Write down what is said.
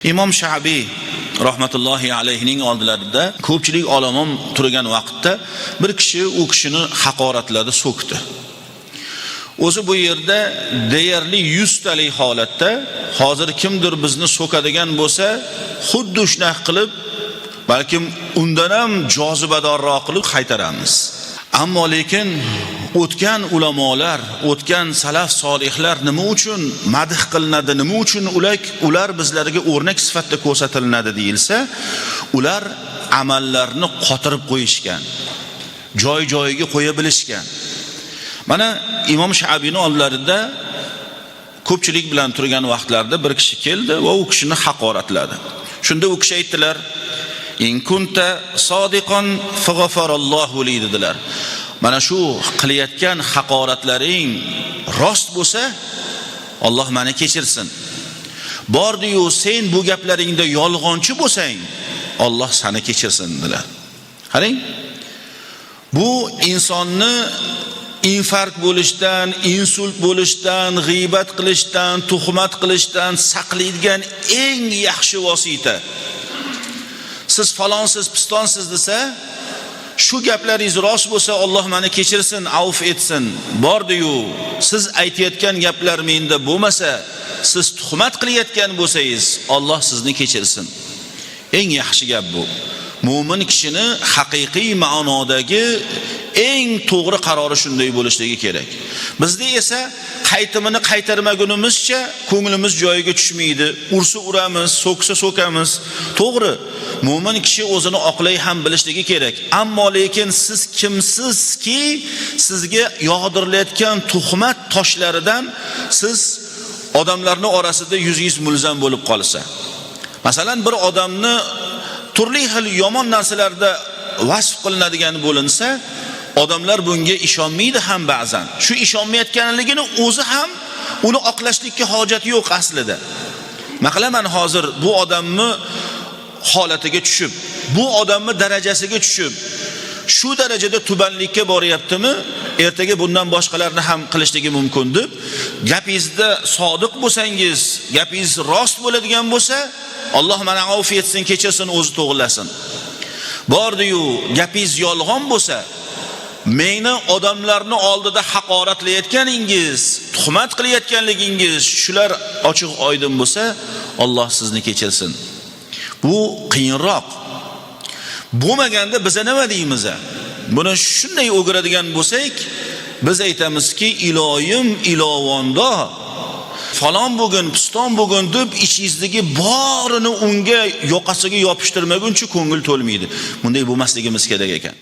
Imom Sha'biy rahmatullohi alayhining oldilarida ko'pchilik olomon turgan vaqtda bir kishi u kishini haqoratladi, so'kdi. O'zi bu yerda deyarli 100 talik holatda hozir kimdir bizni so'kadigan bo'lsa, xuddi shunday qilib, balkim undan ham jozibadorroq qilib qaytaramiz. Ammo lekin o'tgan ulamolar, o'tgan salaf solihlar nima uchun madh qilinadi, nima uchun ular bizlarga o'rnak sifatida ko'rsatiladi deyilsa, ular amallarni qotirib qo'yishgan, joy-joyiga qo'ya bilishgan. Mana Imom Sha'biyning oldilarida ko'pchilik bilan turgan vaqtlarda bir kishi keldi va u kishini haqoratladi. Shunda u kishi aytdilar: "In kunta sodiqan faghafarallohu li" dedilar. Mana shu qilayotgan haqoratlaring rost bo'lsa, Alloh meni kechirsin. Bordi-yu sen bu gaplaringda yolg'onchi bo'lsang, Alloh seni kechirsin dedilar. Qarang, bu insonni infarkt bo'lishdan, insult bo'lishdan, g'iybat qilishdan, tuhmat qilishdan saqlaydigan eng yaxshi vosita. Siz falonsiz, pistonsiz desa, shu gaplaringiz rost bo'lsa, Alloh meni kechirsin, avf etsin. Bordi-yu siz aytayotgan gaplar menda bo'lmasa, siz tuhmat qilayotgan bo'lsangiz, Alloh sizni kechirsin. Eng yaxshi gap bu. Mo'min kishini haqiqiy ma'nodagi eng to'g'ri qarori shunday bo'lishligi kerak. Bizda esa qaytimini qaytarmagunimizcha ko'nglimiz joyiga tushmaydi. Ursa uramiz, so'ksa so'kamiz. To'g'ri, mo'min kishi o'zini oqlay ham bilishligi kerak. Ammo lekin siz kimsizki, sizga yog'dirilayotgan tuhmat toshlaridan siz odamlarning orasida yuzingiz mulzam bo'lib qolsa. Masalan, bir odamni turli xil yomon narsalarda vasf qilinadigan bo'linsa, odamlar bunga ishonmaydi ham ba'zan. Shu ishonmayotganligini o'zi ham uni oqlashlikka hojat yo'q aslida. Masalan, hozir bu odamni holatiga tushib, bu odamni darajasiga tushib, shu darajada tubanlikka boryaptimi, ertaga bundan boshqalarni ham qilishligi mumkin deb, gapingizda sodiq bo'lsangiz, gapingiz rost bo'ladigan bo'lsa, Alloh meni avf etsin, kechirsin, o'zi to'g'rilasin. Bordi-yu gapingiz yolg'on bo'lsa, meni odamlarni oldida haqoratlayotganingiz, tuhmat qilayotganligingiz shular ochiq oydin bo'lsa, Alloh sizni kechirsin. Bu qiyinroq. Bo'lmaganda biz nima deymiz? Buni shunday o'giradigan bo'lsak, biz aytamizki, iloyim ilovonda falon bugun, piston bugun deb ichingizdagi borini unga yoqasiga yopishtirmaguncha ko'ngil to'lmaydi. Bunday bo'lmasligimiz kerak ekan.